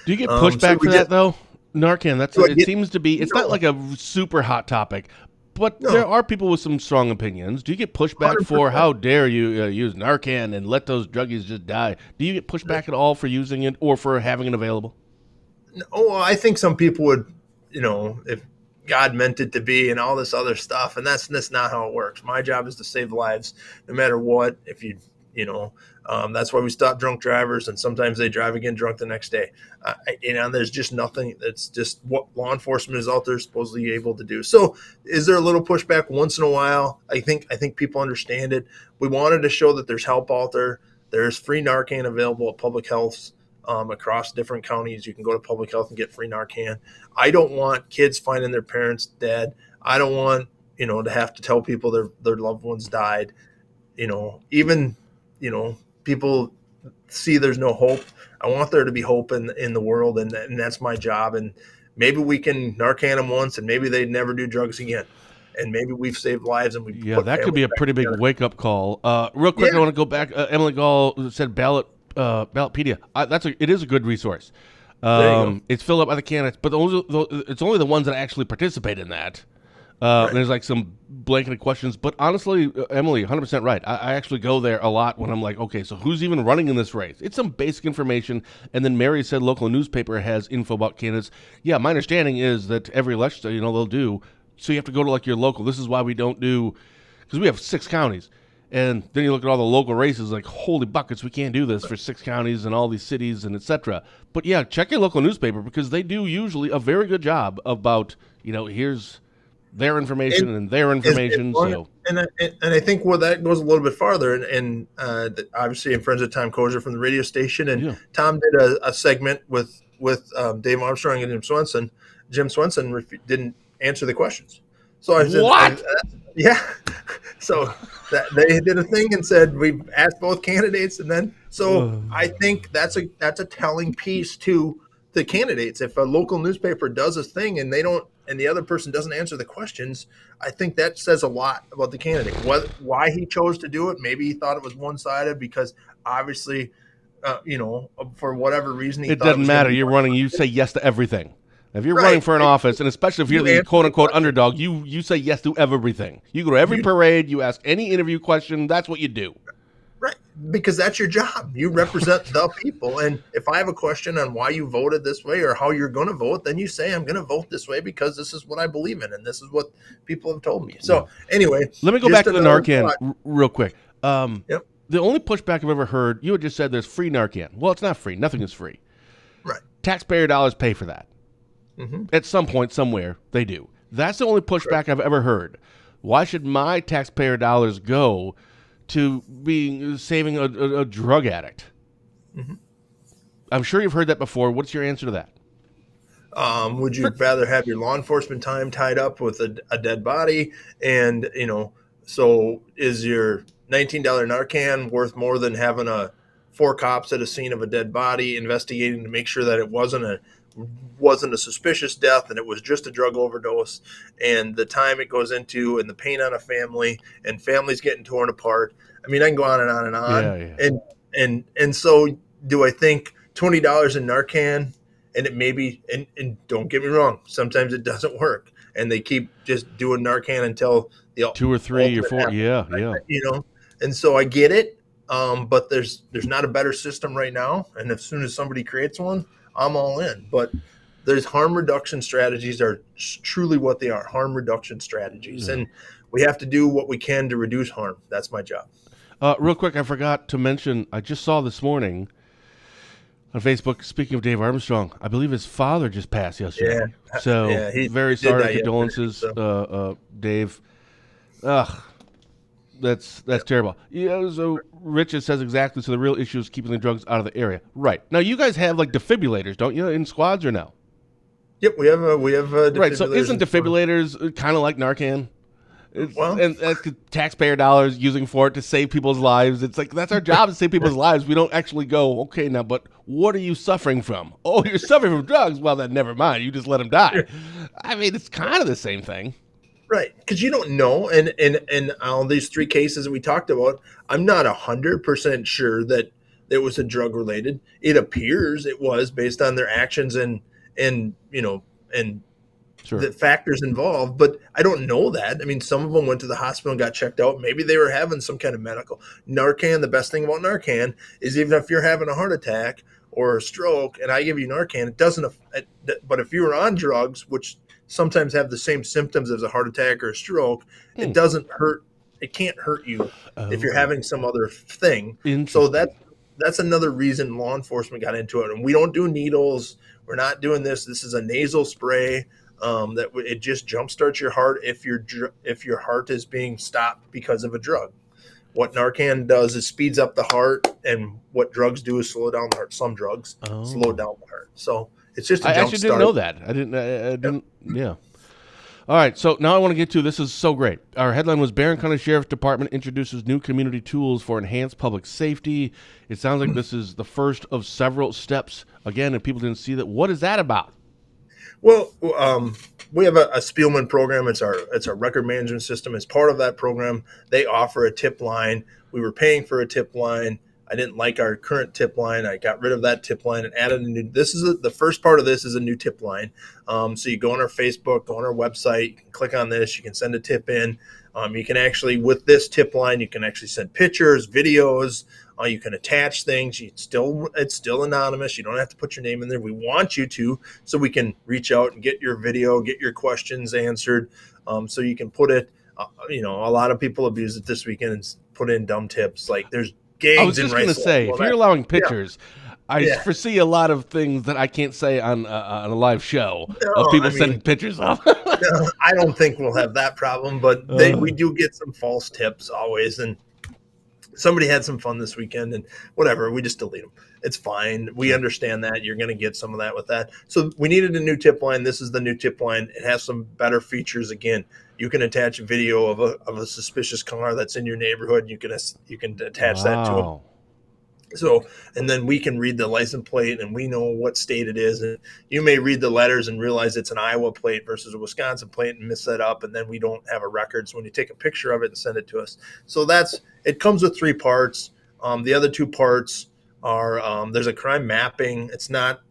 Speaker 1: do you get pushback for that though? Narcan, it seems to be, it's not like a super hot topic, but there are people with some strong opinions. Do you get pushback
Speaker 2: 100%.
Speaker 1: for how dare you use Narcan and let those druggies just die? Do you get pushback at all for using it or for having it available?
Speaker 2: Oh, I think some people would, if God meant it to be and all this other stuff, and that's not how it works. My job is to save lives no matter what. If that's why we stop drunk drivers, and sometimes they drive again drunk the next day. There's just nothing. That's just what law enforcement is out there supposedly able to do. So, is there a little pushback once in a while? I think people understand it. We wanted to show that there's help out there. There's free Narcan available at public health across different counties. You can go to public health and get free Narcan. I don't want kids finding their parents dead. I don't want to have to tell people their loved ones died. People see there's no hope. I want there to be hope in the world, and that's my job. And maybe we can Narcan them once, and maybe they never do drugs again. And maybe we've saved lives. And
Speaker 1: that could be a pretty big wake-up call. Real quick, I want to go back. Emily Gall said Ballotpedia. It is a good resource. It's filled up by the candidates, but it's only the ones that actually participate in that. And there's like some blanketed questions, but honestly, Emily, 100% right. I actually go there a lot when I'm like, okay, so who's even running in this race? It's some basic information, and then Mary said local newspaper has info about candidates. Yeah, my understanding is that every election, they'll do, so you have to go to like your local. This is why we don't do, because we have 6 counties, and then you look at all the local races, like, holy buckets, we can't do this for 6 counties and all these cities and etc. But yeah, check your local newspaper, because they do usually a very good job about, here's their information and their information.
Speaker 2: And I think that goes a little bit farther. And obviously, I'm friends with Tom Kozer from the radio station, and Tom did a segment with Dave Armstrong and Jim Swenson. Jim Swenson didn't answer the questions. So I said,
Speaker 1: "What?"
Speaker 2: Yeah. So they did a thing and said we asked both candidates, and then I think that's a telling piece to the candidates. If a local newspaper does a thing and they don't, and the other person doesn't answer the questions, I think that says a lot about the candidate. Why he chose to do it? Maybe he thought it was one-sided because obviously, for whatever reason,
Speaker 1: it doesn't matter. You're running. You say yes to everything. If you're running for an office, and especially if you're the quote-unquote underdog, you say yes to everything. You go to every parade. You ask any interview question. That's what you do.
Speaker 2: Right, because that's your job. You represent the people. And if I have a question on why you voted this way or how you're going to vote, then you say, I'm going to vote this way because this is what I believe in and this is what people have told me. So anyway.
Speaker 1: Let me go back to the Narcan real quick. The only pushback I've ever heard, you had just said there's free Narcan. Well, it's not free. Nothing is free.
Speaker 2: Right.
Speaker 1: Taxpayer dollars pay for that. Mm-hmm. At some point, somewhere, they do. That's the only pushback I've ever heard. Why should my taxpayer dollars go to saving a drug addict? Mm-hmm. I'm sure you've heard that before. What's your answer to that?
Speaker 2: Would you rather have your law enforcement time tied up with a dead body? And, so is your $19 Narcan worth more than having 4 cops at a scene of a dead body investigating to make sure that it wasn't a suspicious death and it was just a drug overdose, and the time it goes into and the pain on a family and families getting torn apart? I mean, I can go on and on and on. Yeah. And so do I think $20 in Narcan, and it maybe, and don't get me wrong, sometimes it doesn't work and they keep just doing Narcan until the
Speaker 1: 2 or 3 or 4. Yeah.
Speaker 2: And so I get it. But there's not a better system right now. And as soon as somebody creates one, I'm all in. But there's harm reduction strategies are truly what they are, harm reduction strategies. And we have to do what we can to reduce harm. That's my job.
Speaker 1: Real quick, I forgot to mention, I just saw this morning, On Facebook, speaking of Dave Armstrong, I believe his father just passed yesterday.
Speaker 2: Yeah.
Speaker 1: So
Speaker 2: Yeah, he
Speaker 1: very
Speaker 2: did
Speaker 1: sorry,
Speaker 2: that
Speaker 1: condolences,
Speaker 2: yesterday,
Speaker 1: Dave. Ugh, that's terrible. Yeah, so Richard says exactly. So the real issue is keeping the drugs out of the area. Right. Now you guys have like defibrillators, don't you, in squads or no?
Speaker 2: Yep, we have
Speaker 1: Right. So
Speaker 2: defibrillators
Speaker 1: isn't
Speaker 2: in squad.
Speaker 1: defibrillators kind of like Narcan?
Speaker 2: Well,
Speaker 1: And taxpayer dollars using for it to save people's lives. It's like that's our job to save people's lives. We don't actually go, okay, now, but what are you suffering from? Oh, you're suffering from drugs. Well, then never mind. You just let them die. I mean, it's kind of the same thing.
Speaker 2: right, because you don't know, and all these three cases that we talked about, I'm not 100% sure that it was a drug related. It appears it was based on their actions and
Speaker 1: Sure.
Speaker 2: the factors involved, but I don't know that. I mean, some of them went to the hospital and got checked out. Maybe they were having some kind of medical. Narcan, the best thing about Narcan is even if you're having a heart attack or a stroke and I give you Narcan, it doesn't, but if you were on drugs, which sometimes have the same symptoms as a heart attack or a stroke, it doesn't hurt. It can't hurt you if you're having some other thing. So that's another reason law enforcement got into it. And we don't do needles. We're not doing this. This is a nasal spray. That it just jumpstarts your heart if your heart is being stopped because of a drug. What Narcan does is speeds up the heart, and what drugs do is slow down the heart. Some drugs slow down the heart. So it's just a
Speaker 1: I
Speaker 2: jump
Speaker 1: actually
Speaker 2: start.
Speaker 1: didn't know that. I didn't. Yeah. All right, so now I want to get to this is so great. Our headline was Barron County Sheriff's Department introduces new community tools for enhanced public safety. It sounds like this is the first of several steps. Again, if people didn't see that, what is that about?
Speaker 2: Well, we have a Spielman program. It's our record management system. As part of that program, they offer a tip line. We were paying for a tip line. I didn't like our current tip line. I got rid of that tip line and added a new. The first part of this is a new tip line. So you go on our Facebook, go on our website, you can click on this, you can send a tip in. You can actually, with this tip line, you can actually send pictures, videos. You can attach things. It's still anonymous. You don't have to put your name in there. We want you to, so we can reach out and get your video, get your questions answered. So you can put it. A lot of people abuse it this weekend and put in dumb tips. Like there's gangs.
Speaker 1: I was just going to say, if you're allowing pictures, I foresee a lot of things that I can't say on a live show of people sending pictures of.
Speaker 2: No, I don't think we'll have that problem, but we do get some false tips always, and somebody had some fun this weekend and whatever, we just delete them. It's fine. We understand that you're going to get some of that with that. So we needed a new tip line. This is the new tip line. It has some better features. Again, you can attach a video of a suspicious car that's in your neighborhood. You can attach that to it. So, and then we can read the license plate and we know what state it is. And you may read the letters and realize it's an Iowa plate versus a Wisconsin plate and miss that up. And then we don't have a record. So when you take a picture of it and send it to us. So it comes with 3 parts. The other 2 parts are, there's a crime mapping. It's not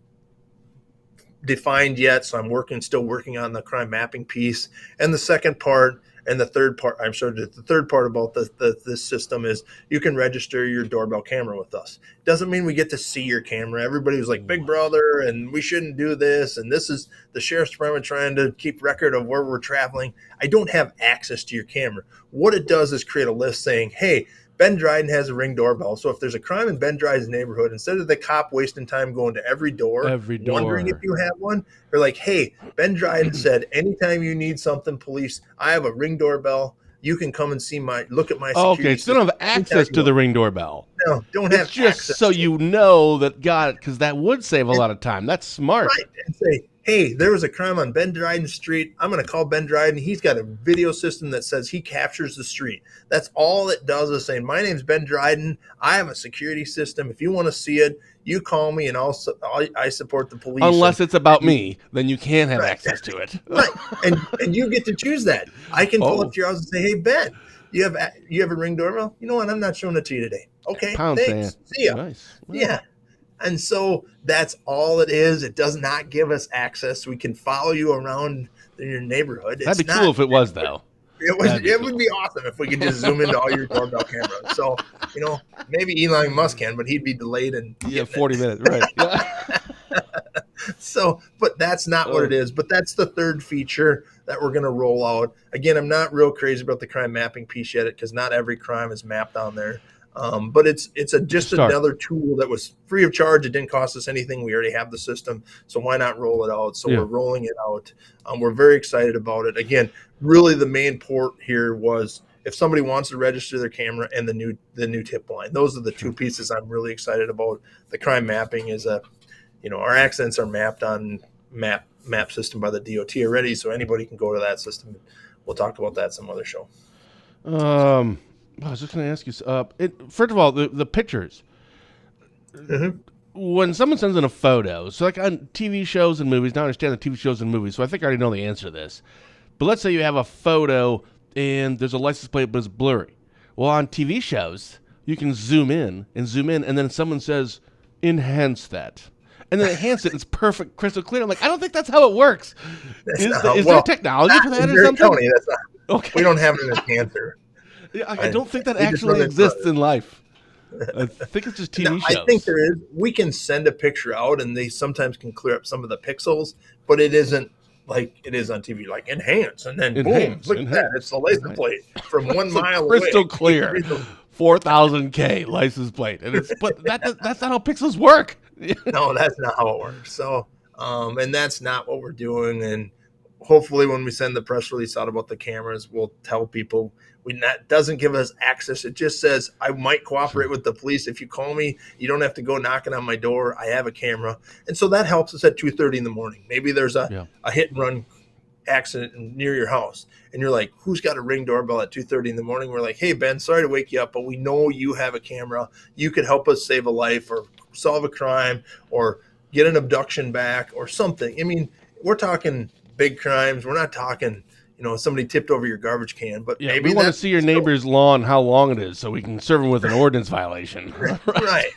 Speaker 2: defined yet. So I'm still working on the crime mapping piece. And the second part, and the third part, the third part about this system is you can register your doorbell camera with us. Doesn't mean we get to see your camera. Everybody was like, Big Brother, and we shouldn't do this. And this is the Sheriff's Department trying to keep record of where we're traveling. I don't have access to your camera. What it does is create a list saying, hey, Ben Dryden has a Ring doorbell. So if there's a crime in Ben Dryden's neighborhood, instead of the cop wasting time going to every door, wondering if you have one, they're like, hey, Ben Dryden said, anytime you need something, police, I have a Ring doorbell. You can come and look at my security
Speaker 1: Okay, so you don't have access to the Ring doorbell.
Speaker 2: No, don't have access.
Speaker 1: It's just so you know that got it, because that would save a lot of time. That's smart.
Speaker 2: Right, and say, hey, there was a crime on Ben Dryden Street. I'm going to call Ben Dryden. He's got a video system that says he captures the street. That's all it does is saying, my name's Ben Dryden. I have a security system. If you want to see it, you call me, and I support the police.
Speaker 1: Unless it's about me, then you can't have access to it.
Speaker 2: Right, and you get to choose that. I can pull up to your house and say, hey, Ben, you have a Ring doorbell? You know what? I'm not showing it to you today. Okay,
Speaker 1: Pound
Speaker 2: thanks.
Speaker 1: sand.
Speaker 2: See ya.
Speaker 1: Nice.
Speaker 2: Yeah. And so that's all it is. It does not give us access. We can follow you around in your neighborhood.
Speaker 1: That'd be cool if it was, though.
Speaker 2: It would be awesome if we could just zoom into all your doorbell cameras. So, maybe Elon Musk can, but he'd be delayed in
Speaker 1: 40 minutes, right? Yeah.
Speaker 2: So, but that's not what it is. But that's the third feature that we're going to roll out. Again, I'm not real crazy about the crime mapping piece yet because not every crime is mapped on there. But it's just another tool that was free of charge. It didn't cost us anything. We already have the system, so why not roll it out? So we're rolling it out. We're very excited about it. Again, really the main port here was if somebody wants to register their camera and the new tip line. Those are the two pieces I'm really excited about. The crime mapping is our accidents are mapped on map system by the DOT already, so anybody can go to that system. We'll talk about that some other show.
Speaker 1: I was just going to ask you. First of all, the pictures. Mm-hmm. When someone sends in a photo, so like on TV shows and movies, now I understand the TV shows and movies, so I think I already know the answer to this. But let's say you have a photo and there's a license plate, but it's blurry. Well, on TV shows, you can zoom in, and then someone says, enhance that. And then enhance it, it's perfect, crystal clear. I'm like, I don't think that's how it works. Is there technology for that or something?
Speaker 2: Tony, that's not, okay. We don't have an enhancer.
Speaker 1: Yeah, I don't think that actually exists in life. I think it's just TV shows.
Speaker 2: I think there is. We can send a picture out, and they sometimes can clear up some of the pixels, but it isn't like it is on TV, like enhance, and then boom, look at that. It's the license plate from 1 mile away.
Speaker 1: Crystal clear, 4,000K license plate. But that's not how pixels work.
Speaker 2: No, that's not how it works. So, and that's not what we're doing. And hopefully when we send the press release out about the cameras, we'll tell people that doesn't give us access. It just says, I might cooperate with the police. If you call me, you don't have to go knocking on my door. I have a camera. And so that helps us at 2:30 in the morning. Maybe there's a hit and run accident near your house. And you're like, who's got a Ring doorbell at 2:30 in the morning? We're like, hey, Ben, sorry to wake you up, but we know you have a camera. You could help us save a life or solve a crime or get an abduction back or something. I mean, we're talking big crimes. We're not talking, somebody tipped over your garbage can, but maybe
Speaker 1: we want to see your neighbor's lawn, how long it is, so we can serve them with an ordinance violation.
Speaker 2: Right.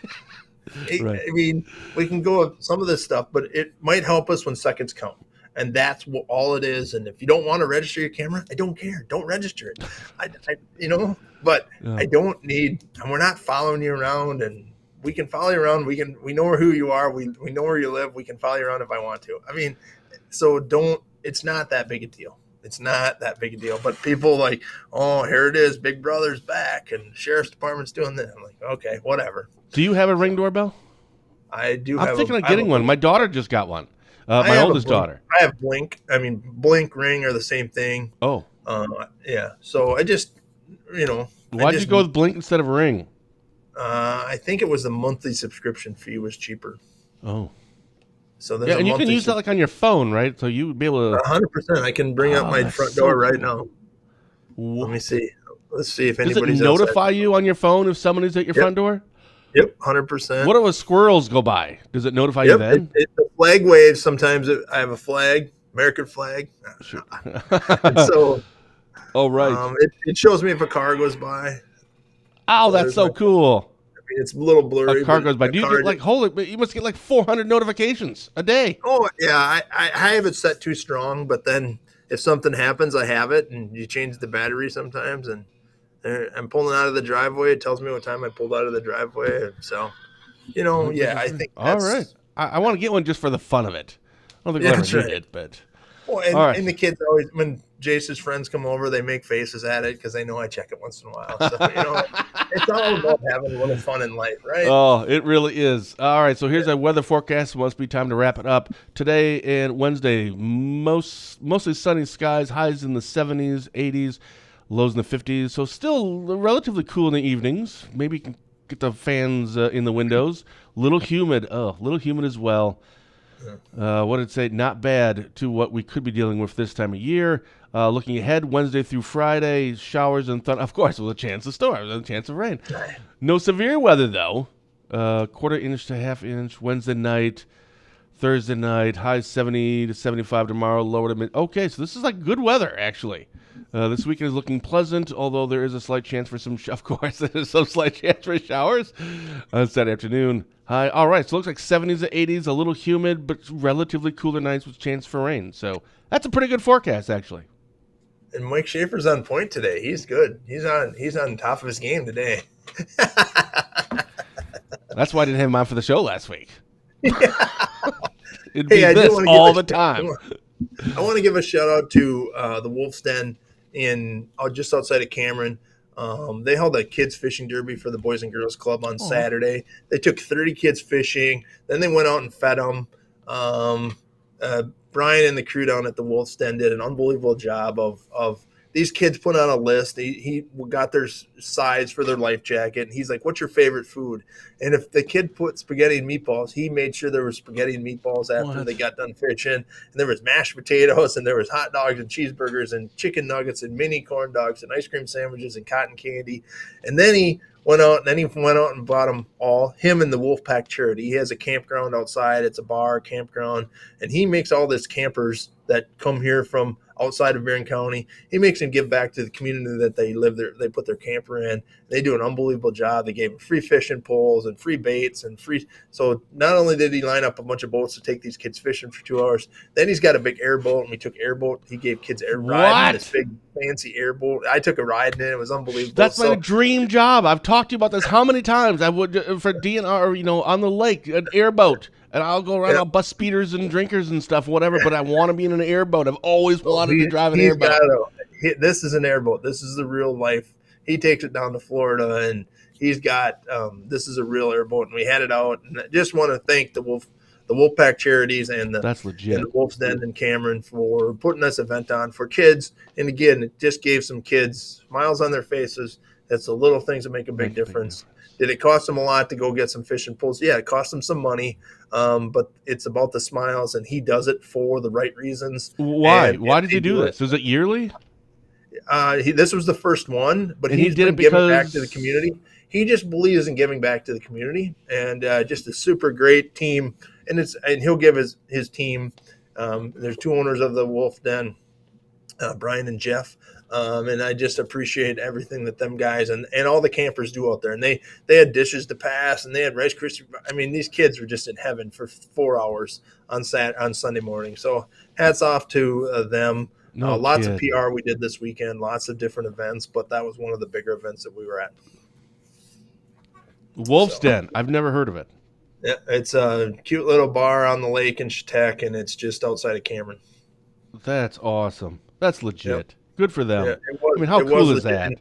Speaker 2: I mean, we can go with some of this stuff, but it might help us when seconds count. And that's all it is. And if you don't want to register your camera, I don't care. Don't register it. But I don't need, and we're not following you around, and we can follow you around. We know who you are. We know where you live. We can follow you around if I want to. I mean, so it's not that big a deal. It's not that big a deal. But people like, oh, here it is. Big Brother's back and Sheriff's Department's doing this. I'm like, okay, whatever.
Speaker 1: Do you have a Ring doorbell?
Speaker 2: I do.
Speaker 1: I'm thinking of getting one. My daughter just got one. My oldest daughter.
Speaker 2: I have Blink. I mean, Blink, Ring are the same thing.
Speaker 1: Oh.
Speaker 2: Yeah. So I just,
Speaker 1: Why'd you go with Blink instead of Ring?
Speaker 2: I think it was the monthly subscription fee was cheaper.
Speaker 1: Oh.
Speaker 2: So there's
Speaker 1: and you can use that like on your phone, right? So you would be able to
Speaker 2: 100%. I can bring up my front door right now. Let me see. Let's see if anybody's
Speaker 1: Does it notify you on your phone if somebody's at your front door?
Speaker 2: Yep, 100%.
Speaker 1: What if squirrels go by? Does it notify you then?
Speaker 2: The flag waves. Sometimes I have a flag, American flag.
Speaker 1: Sure.
Speaker 2: So,
Speaker 1: right.
Speaker 2: It shows me if a car goes by.
Speaker 1: Oh, that's so cool.
Speaker 2: I mean, it's a little blurry.
Speaker 1: A car goes by. Do you get you must get like 400 notifications a day.
Speaker 2: Oh, yeah. I have it set too strong, but then if something happens, I have it, and you change the battery sometimes, and I'm pulling out of the driveway. It tells me what time I pulled out of the driveway. So, I think that's...
Speaker 1: All right. I want to get one just for the fun of it. I don't think we'll ever need it, but...
Speaker 2: Well, and the kids always, when Jace's friends come over, they make faces at it because they know I check it once in a while. So, it's all about having a little fun in life, right?
Speaker 1: Oh, it really is. All right, so here's our weather forecast. It must be time to wrap it up. Today and Wednesday, mostly sunny skies, highs in the 70s, 80s, lows in the 50s. So still relatively cool in the evenings. Maybe you can get the fans in the windows. Little humid as well. What did it say? Not bad to what we could be dealing with this time of year. Looking ahead, Wednesday through Friday, showers and thunder. Of course, with a chance of storms and a chance of rain. No severe weather, though. 1/4 inch to 1/2 inch Wednesday night, Thursday night, highs 70 to 75 tomorrow, lower to mid. Okay, so this is like good weather, actually. This weekend is looking pleasant, although there is a slight chance for some slight chance for showers on Saturday afternoon. High. All right, so it looks like 70s to 80s, a little humid, but relatively cooler nights with chance for rain. So that's a pretty good forecast, actually.
Speaker 2: And Mike Schaefer's on point today. He's good. He's on top of his game today.
Speaker 1: That's why I didn't have him on for the show last week.
Speaker 2: Yeah.
Speaker 1: It'd be this all the time.
Speaker 2: I want to give a shout out to the Wolf's Den just outside of Cameron. They held a kids fishing derby for the Boys and Girls Club on Saturday. They took 30 kids fishing. Then they went out and fed them. Brian and the crew down at the Wolf's Den did an unbelievable job of these kids put on a list. He got their size for their life jacket, and he's like, "What's your favorite food?" And if the kid put spaghetti and meatballs, he made sure there was spaghetti and meatballs after they got done fishing. And there was mashed potatoes, and there was hot dogs and cheeseburgers and chicken nuggets and mini corn dogs and ice cream sandwiches and cotton candy. And then he went out and bought them all, him and the Wolfpack charity. He has a campground outside. It's a bar, campground, and he makes all these campers that come here from outside of Barron County. He makes them give back to the community that they live there. They put their camper in. They do an unbelievable job. They gave them free fishing poles and free baits and free. So not only did he line up a bunch of boats to take these kids fishing for 2 hours, then he's got a big airboat, and we took airboat. He gave kids air ride in this big fancy airboat. I took a ride in it. It was unbelievable.
Speaker 1: That's my dream job. I've talked to you about this how many times. I would for DNR, on the lake, an airboat. And I'll go around, I'll bust speeders and drinkers and stuff, whatever, but I want to be in an airboat. I've always wanted to drive an airboat.
Speaker 2: This is an airboat. This is the real life. He takes it down to Florida, and he's got this is a real airboat, and we had it out. And I just want to thank the Wolfpack Charities and
Speaker 1: That's legit.
Speaker 2: And the Wolf's Den and Cameron for putting this event on for kids. And again, it just gave some kids smiles on their faces. It's the little things that make a big difference. Did it cost them a lot to go get some fishing poles? Yeah, it cost them some money, but it's about the smiles, and he does it for the right reasons.
Speaker 1: Why? Why did he do this? Is it yearly?
Speaker 2: This was the first one, but he's been giving back to the community. He just believes in giving back to the community, and just a super great team. And he'll give his team. There's 2 owners of the Wolf Den, Brian and Jeff. And I just appreciate everything that them guys and all the campers do out there. And they had dishes to pass, and they had Rice Krispie. I mean, these kids were just in heaven for 4 hours on Sunday morning. So hats off to them. Lots of PR we did this weekend, lots of different events, but that was one of the bigger events that we were at.
Speaker 1: Wolf's Den. I've never heard of it.
Speaker 2: Yeah, it's a cute little bar on the lake in Chautauqua, and it's just outside of Cameron.
Speaker 1: That's awesome. That's legit. Yep. Good for them.
Speaker 2: Yeah,
Speaker 1: how cool is that?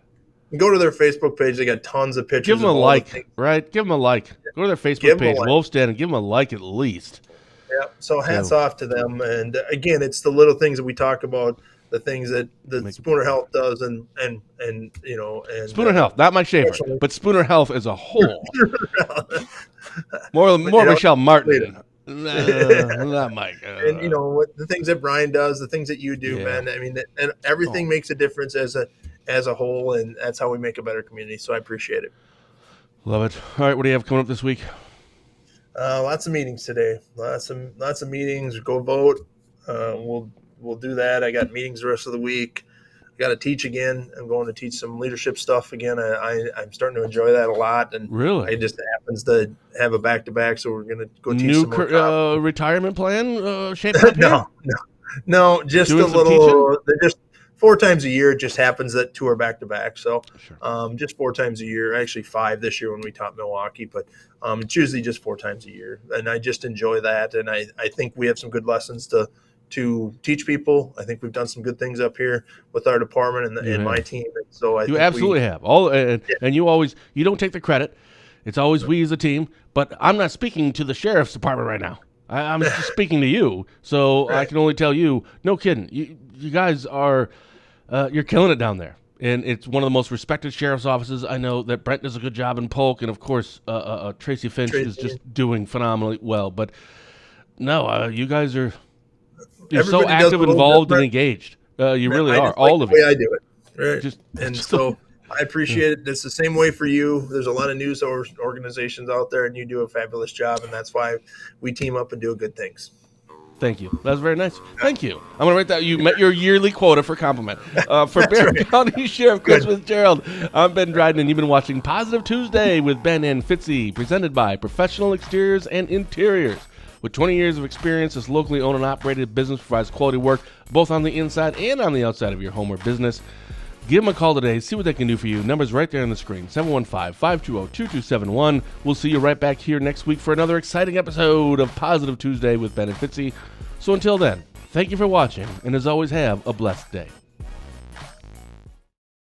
Speaker 2: Go to their Facebook page. They got tons of pictures.
Speaker 1: Give them a like, right? Give them a like. Go to their Facebook page, Wolf's Den, and give them a like at least.
Speaker 2: Yeah. So hats off to them. And again, it's the little things that we talk about, the things that the Spooner Health does, and
Speaker 1: Spooner Health, not Mike Schaefer, but Spooner Health as a whole. more Michelle Martin. Not Mike.
Speaker 2: And the things that Brian does, the things that you do, man. I mean, and everything makes a difference as a whole, and that's how we make a better community. So I appreciate it.
Speaker 1: Love it. All right, what do you have coming up this week?
Speaker 2: Lots of meetings today. Lots of meetings. Go vote. We'll do that. I got meetings the rest of the week. Got to teach again. I'm going to teach some leadership stuff again. I'm starting to enjoy that a lot. And
Speaker 1: really,
Speaker 2: it just happens to have a back-to-back, so we're going to go teach some more
Speaker 1: retirement plan shaped up here?
Speaker 2: No, just doing a little. They're just 4 times a year. It just happens that 2 are back-to-back. So just 4 times a year. Actually 5 this year when we taught Milwaukee, but it's usually just 4 times a year. And I just enjoy that. And I think we have some good lessons to teach people. I think we've done some good things up here with our department and my team. And so
Speaker 1: you absolutely have. And you don't take the credit. It's always we as a team. But I'm not speaking to the sheriff's department right now. I'm just speaking to you. So I can only tell you, no kidding. You guys are you're killing it down there. And it's one of the most respected sheriff's offices. I know that Brent does a good job in Polk, and of course Tracy Finch is just doing phenomenally well. But no, you guys are. You're so active, involved, and engaged. You really are. All of it.
Speaker 2: The way I do it. Right. So I appreciate it. It's the same way for you. There's a lot of news organizations out there, and you do a fabulous job, and that's why we team up and do good things.
Speaker 1: Thank you. That was very nice. Thank you. I'm going to write that. You met your yearly quota for compliment. For Barron County Sheriff Chris Fitzgerald, I'm Ben Dryden, and you've been watching Positive Tuesday with Ben and Fitzy, presented by Professional Exteriors and Interiors. With 20 years of experience, this locally owned and operated business provides quality work both on the inside and on the outside of your home or business. Give them a call today. See what they can do for you. Number's right there on the screen, 715-520-2271. We'll see you right back here next week for another exciting episode of Positive Tuesday with Ben and Fitzy. So until then, thank you for watching, and as always, have a blessed day.